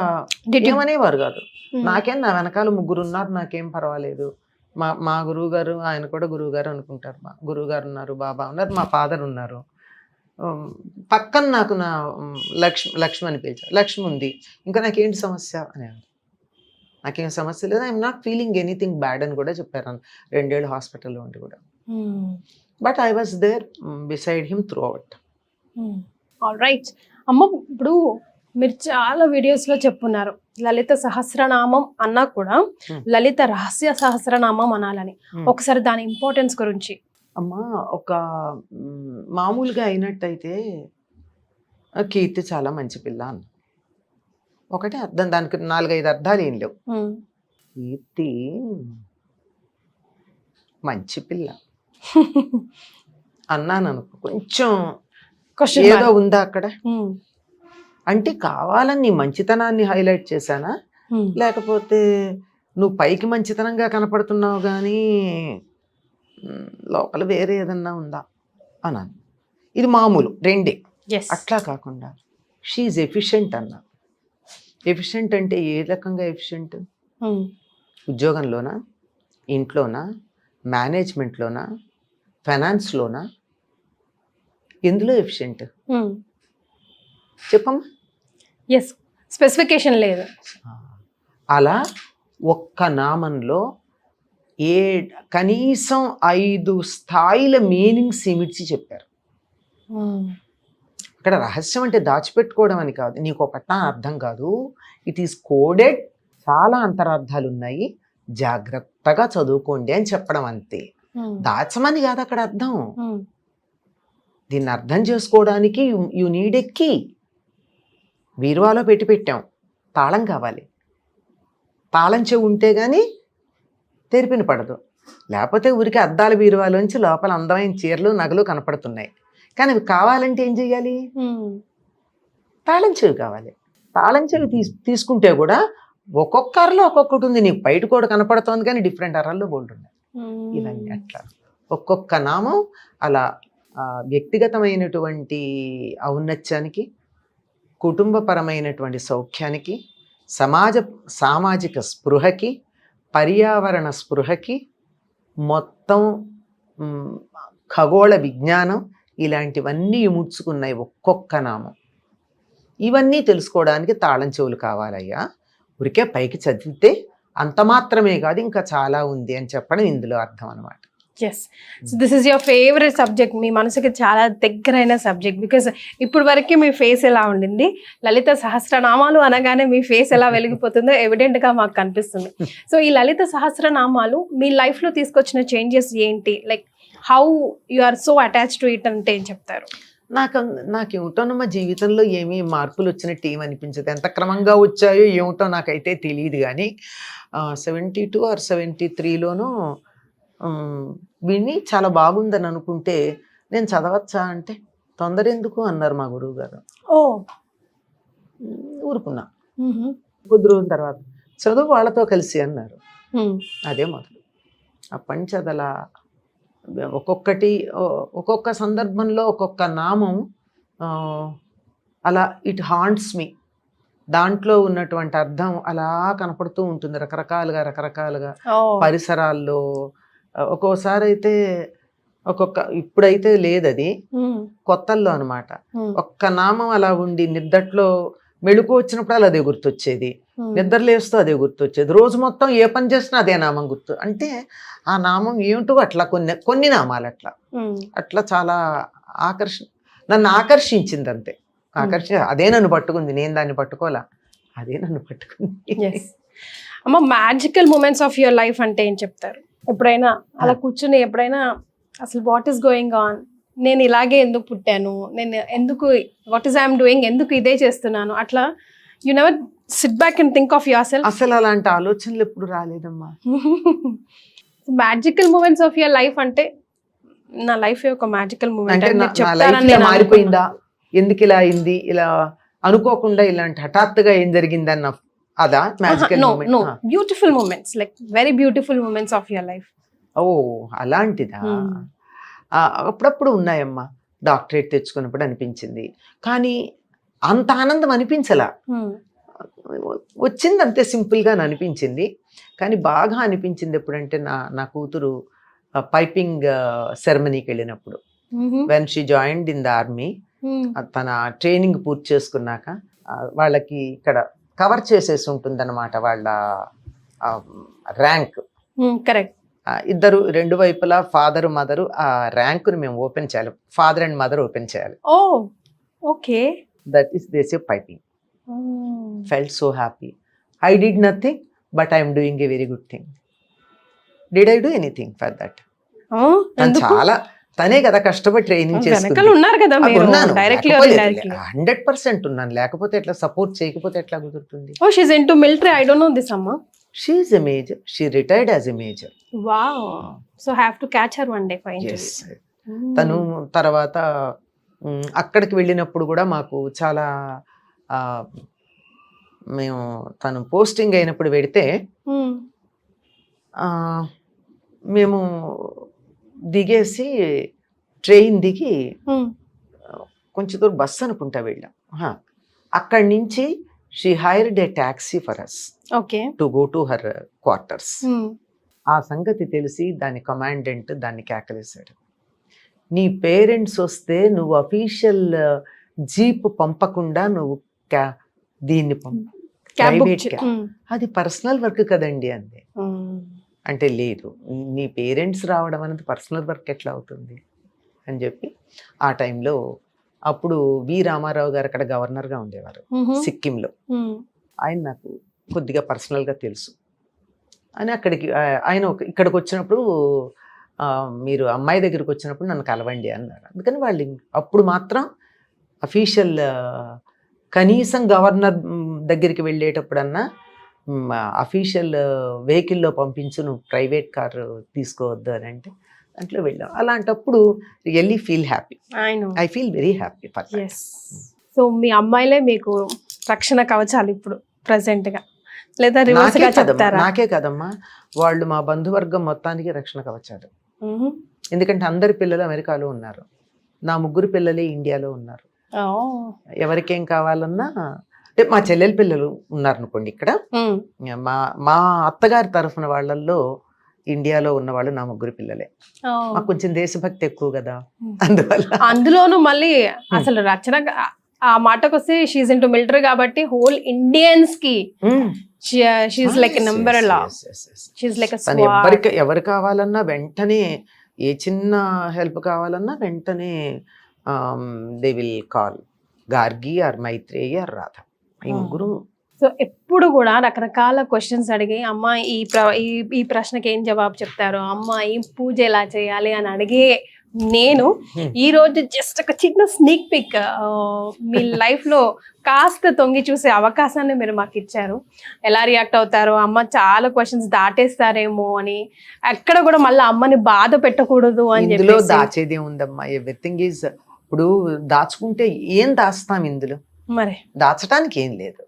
ఏమనేవారు కాదు. నాకేం నా వెనకాల 3 ఉన్నారు, నాకేం పర్వాలేదు. మా గురువు గారు, ఆయన కూడా గురువు గారు అనుకుంటారు. మా గురువు గారు ఉన్నారు, బాబా ఉన్నారు, మా ఫాదర్ ఉన్నారు. పక్కన నాకు నా లక్ష్మి అని పిలిచారు. లక్ష్మి ఉంది, ఇంకా నాకేంటి సమస్య అని. నాకేం సమస్య లేదు, I'm not feeling anything bad అని కూడా చెప్పారు 2 ఏళ్ళు హాస్పిటల్లో ఉండి కూడా. But I was there beside him throughout. All right అమ్మ, ఇప్పుడు మీరు చాలా వీడియోస్లో చెప్పున్నారు లలిత సహస్రనామం అన్నా కూడా లలిత రహస్య సహస్రనామం అనాలని. ఒకసారి దాని ఇంపార్టెన్స్ గురించి. అమ్మా, ఒక మామూలుగా అయినట్టయితే కీర్తి చాలా మంచి పిల్ల అన్న ఒకటే అర్థం, దానికి 4-5 అర్థాలు ఏం లేవు. కీర్తి మంచి పిల్ల అన్నాను అనుకో, కొంచెం ఏదో ఉందా అక్కడ అంటే, కావాలని నీ మంచితనాన్ని హైలైట్ చేశానా, లేకపోతే నువ్వు పైకి మంచితనంగా కనపడుతున్నావు కానీ లోపల వేరే ఏదన్నా ఉందా అన్నాను. ఇది మామూలు రెండే. అట్లా కాకుండా షీఈ్ ఎఫిషియెంట్ అన్నా. ఎఫిషియెంట్ అంటే ఏ రకంగా ఎఫిషియెంట్? ఉద్యోగంలోనా, ఇంట్లోనా, మేనేజ్మెంట్లోనా, ఫైనాన్స్లోనా, ఎందులో ఎఫిషియెంట్ చెప్పమ్మా. ఎస్, స్పెసిఫికేషన్ లేదు. అలా ఒక్క నామంలో కనీసం 5 స్థాయిల మీనింగ్స్ ఇమిడ్చి చెప్పారు. అక్కడ రహస్యం అంటే దాచిపెట్టుకోవడం అని కాదు, నీకు పట్టా అర్థం కాదు, ఇట్ ఈస్ కోడెడ్, చాలా అంతరార్థాలు ఉన్నాయి, జాగ్రత్తగా చదువుకోండి అని చెప్పడం అంతే. దాచమని కాదు అక్కడ అర్థం. దీన్ని అర్థం చేసుకోవడానికి యు నీడ్ ఎ కీ. బీరువాలో పెట్టాం, తాళం కావాలి. తాళం చెవి ఉంటే కానీ తెరిపిన పడదు. లేకపోతే ఊరికి అద్దాల బీరువాలోంచి లోపల అందమైన చీరలు, నగలు కనపడుతున్నాయి, కానీ అవి కావాలంటే ఏం చెయ్యాలి? తాళం చెవి కావాలి. తాళం చెవి తీసుకుంటే కూడా ఒక్కొక్క అరలో ఒక్కొక్కటి ఉంది. నీకు బయట కూడా కనపడుతోంది కానీ డిఫరెంట్ అరల్లో బోల్డ్ ఉన్నాయి. ఇవన్నీ అట్లా ఒక్కొక్క నామం అలా వ్యక్తిగతమైనటువంటి ఔన్నత్యానికి, కుటుంబపరమైనటువంటి సౌఖ్యానికి, సామాజిక స్పృహకి, పర్యావరణ స్పృహకి, మొత్తం ఖగోళ విజ్ఞానం, ఇలాంటివన్నీ ఇముడ్చుకున్నాయి ఒక్కొక్క నామం. ఇవన్నీ తెలుసుకోవడానికి తాళం చెవులు కావాలయ్యా. ఊరికే పైకి చదివితే అంత మాత్రమే కాదు, ఇంకా చాలా ఉంది అని చెప్పడం ఇందులో అర్థం అనమాట. Yes, so this is your favourite subject, మీ మనసుకి చాలా దగ్గరైన సబ్జెక్ట్. బికాస్ ఇప్పుడు వరకు మీ ఫేస్ ఎలా ఉండింది, లలిత సహస్రనామాలు అనగానే మీ ఫేస్ ఎలా వెలిగిపోతుందో ఎవిడెంట్గా మాకు కనిపిస్తుంది. సో ఈ లలిత సహస్రనామాలు మీ లైఫ్లో తీసుకొచ్చిన చేంజెస్ ఏంటి? Like how you are so attach to it అంటే ఏం చెప్తారు? నాకేమిటో మా జీవితంలో ఏమీ మార్పులు వచ్చినట్టు ఏమి అనిపించదు. ఎంత క్రమంగా వచ్చాయో ఏమిటో నాకైతే తెలియదు. కానీ 72 or 73లోనూ విని చాలా బాగుందని అనుకుంటే నేను చదవచ్చా అంటే తొందర ఎందుకు అన్నారు మా గురువు గారు. ఊరుకున్నా. కొద్ది రోజుల తర్వాత చదువు వాళ్ళతో కలిసి అన్నారు. అదే మొదలు. అప్పటి నుంచి అదలా ఒక్కొక్క సందర్భంలో ఒక్కొక్క నామం అలా ఇట్ హాంట్స్ మీ. దాంట్లో ఉన్నటువంటి అర్థం అలా కనపడుతూ ఉంటుంది రకరకాలుగా పరిసరాల్లో. ఒక్కోసారి అయితే ఇప్పుడైతే లేదు, అది కొత్తల్లో అనమాట. ఒక్క నామం అలా ఉండి నిద్దట్లో మెళుకు వచ్చినప్పుడు అదే గుర్తొచ్చేది, నిద్రలేస్తూ అదే గుర్తొచ్చేది, రోజు మొత్తం ఏ పని చేసినా అదే నామం గుర్తు. అంటే ఆ నామం ఏమిటో అట్లా కొన్ని నామాలు అట్లా చాలా నన్ను ఆకర్షించింది అంతే. అదే నన్ను పట్టుకుంది, నేను దాన్ని పట్టుకోలే, అదే నన్ను పట్టుకుంది. అమ్మ, magical moments of your life అంటే ఏం చెప్తారు? ఎప్పుడైనా అలా కూర్చుని ఎప్పుడైనా అసలు వాట్ ఈస్ గోయింగ్ ఆన్, నేను ఇలాగే ఎందుకు పుట్టాను, నేను ఎందుకు, వాట్ ఈస్ ఐఎమ్ డూయింగ్, ఎందుకు ఇదే చేస్తున్నాను, అట్లా you never sit back and think of yourself? అసలు అలాంటి ఆలోచనలు ఎప్పుడు రాలేదమ్మా. Magical moments of your life అంటే నా లైఫ్ ఒక మ్యాజికల్ మూమెంట్ అంటే అని నా చెప్తారని లైఫ్ నేను మారిపోయిందా, ఎందుకు ఇలా అయింది, ఇలా అనుకోకుండా ఇలాంటి హఠాత్తుగా ఏం జరిగిందన్న అదా magical no moment? Beautiful moments, like very beautiful moments of your life. ఓ అలాంటిదా? అప్పుడప్పుడు ఉన్నాయమ్మా. డాక్టరేట్ తెచ్చుకున్నప్పుడు అనిపించింది, కానీ అంత ఆనందం అనిపించలా. వచ్చింది అంతే సింపుల్గా అనిపించింది. కానీ బాగా అనిపించింది ఎప్పుడంటే నా కూతురు పైపింగ్ సెరమనీకి వెళ్ళినప్పుడు, when she joined in the army. తన ట్రైనింగ్ పూర్తి చేసుకున్నాక వాళ్ళకి ఇక్కడ కవర్ చేసేసి ఉంటుందన్నమాట వాళ్ళ ర్యాంక్. కరెక్ట్. ఇద్దరు రెండు వైపులా ఫాదర్ మదర్ ఆ ర్యాంకుని మేము ఓపెన్ చేయాలి, ఫాదర్ అండ్ మదర్ ఓపెన్ చేయాలి. ఓ ఓకే. దట్ ఈస్ దేశ piping. Felt so happy. I did nothing but I'm doing a very good thing. Did I do anything for that? చాలా తనే కదా కష్టపడి ట్రైనింగ్ చేసుకున్నాను. 100% ఉన్నాను, లేకపోతే ఎట్లా, సపోర్ట్ చేయకపోతే ఎట్లా కుదురుతుంది? Oh, she's into military. I don't know this, Amma. She is a major. She retired as a major. Wow. So have to catch her one day for interview. Yes. తను తర్వాత అక్కడికి వెళ్ళినప్పుడు కూడా మాకు చాలా మేము తను పోస్టింగ్ అయినప్పుడు పెడితే మేము దిగేసి ట్రైన్ దిగి కొంచెం దూరం బస్సు అనుకుంటా వెళ్ళాం. అక్కడి నుంచి she hired a taxi for us to go to her quarters. ఆ సంగతి తెలిసి దాని కమాండెంట్ దాన్ని కేకలేశాడు, నీ పేరెంట్స్ వస్తే నువ్వు అఫీషియల్ జీప్ పంపకుండా నువ్వు దీన్ని ప్రైవేట్ అది పర్సనల్ వర్క్ కదండి అంది. అంటే లేదు, నీ పేరెంట్స్ రావడం అనేది పర్సనల్ వర్క్ ఎట్లా అవుతుంది అని చెప్పి ఆ టైంలో అప్పుడు వి రామారావు గారు అక్కడ గవర్నర్గా ఉండేవారు సిక్కింలో. ఆయన నాకు కొద్దిగా పర్సనల్గా తెలుసు అని అక్కడికి ఆయన ఇక్కడికి వచ్చినప్పుడు మీరు అమ్మాయి దగ్గరికి వచ్చినప్పుడు నన్ను కలవండి అన్నారు. అందుకని వాళ్ళు అప్పుడు మాత్రం అఫీషియల్ కనీసం గవర్నర్ దగ్గరికి వెళ్ళేటప్పుడన్నా అఫీషియల్ వెహికల్లో పంపించు, నువ్వు ప్రైవేట్ కారు తీసుకోవద్దు అని అంటే దాంట్లో వెళ్ళాం. అలాంటప్పుడు really feel happy. I feel very happy for that. So మీ అమ్మాయిలే మీకు రక్షణ కవచాలు ఇప్పుడు ప్రెసెంట్ గా, లేదా రివర్స్ గా చెప్తారా? నాకే కదమ్మా, వాళ్ళు మా బంధువర్గం మొత్తానికి రక్షణ కవచాలు. ఎందుకంటే అందరి పిల్లలు అమెరికాలో ఉన్నారు, నా ముగ్గురు పిల్లలే ఇండియాలో ఉన్నారు. ఎవరికేం కావాలన్నా, అంటే మా చెల్లెల పిల్లలు ఉన్నారనుకోండి ఇక్కడ, మా అత్తగారి తరఫున వాళ్ళల్లో ఇండియాలో ఉన్న వాళ్ళు నా ముగ్గురు పిల్లలే. మాకు కొంచెం దేశభక్తి ఎక్కువ కదా, అందువల్ల. అందులోనూ మళ్ళీ అసలు రచన ఆ మాటకు వస్తే షీఈస్ ఇంటూ మిలిటరీ కాబట్టి హోల్ ఇండియన్స్ కి షీఈస్ లైక్ ఎ నంబర్ లా, షీఈస్ లైక్ ఎ స్క్వాడ్. ఎవరు కావాలన్నా వెంటనే, ఏ చిన్న హెల్ప్ కావాలన్నా వెంటనే they will call Gargi or Maitreyi or Radha, ఈ ముగ్గురు. సో ఎప్పుడు కూడా రకరకాల క్వశ్చన్స్ అడిగి అమ్మ ఈ ప్రశ్నకి ఏం జవాబు చెప్తారు, అమ్మ ఈ పూజ ఎలా చేయాలి అని అడిగే నేను ఈ రోజు జస్ట్ ఒక చిన్న స్నీక్ పిక్ మీ లైఫ్ లో కాస్త తొంగి చూసే అవకాశాన్ని మీరు మాకు ఇచ్చారు. ఎలా రియాక్ట్ అవుతారో, అమ్మ చాలా క్వశ్చన్స్ దాటేస్తారేమో అని, ఎక్కడ కూడా మళ్ళీ అమ్మని బాధ పెట్టకూడదు అని చెప్పి. దాచేది ఉందమ్మా, ఎవ్రీథింగ్ ఈజ్, ఇప్పుడు దాచుకుంటే ఏం దాస్తాం ఇందులో, మరి దాచడానికి ఏం లేదు.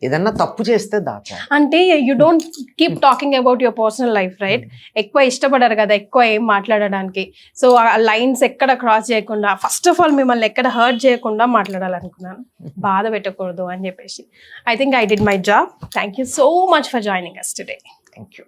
ఏదన్నా తప్పు చేస్తే దాచాలి. అంటే you don't keep talking about your personal life, right? ఎక్కువ ఇష్టపడరు కదా ఎక్కువ ఏం మాట్లాడడానికి. సో ఆ లైన్స్ ఎక్కడ క్రాస్ చేయకుండా, ఫస్ట్ ఆఫ్ ఆల్ మిమ్మల్ని ఎక్కడ హర్ట్ చేయకుండా మాట్లాడాలనుకున్నాను, బాధ పెట్టకూడదు అని చెప్పేసి. I think I did my job. Thank you so much for joining us today. Thank you.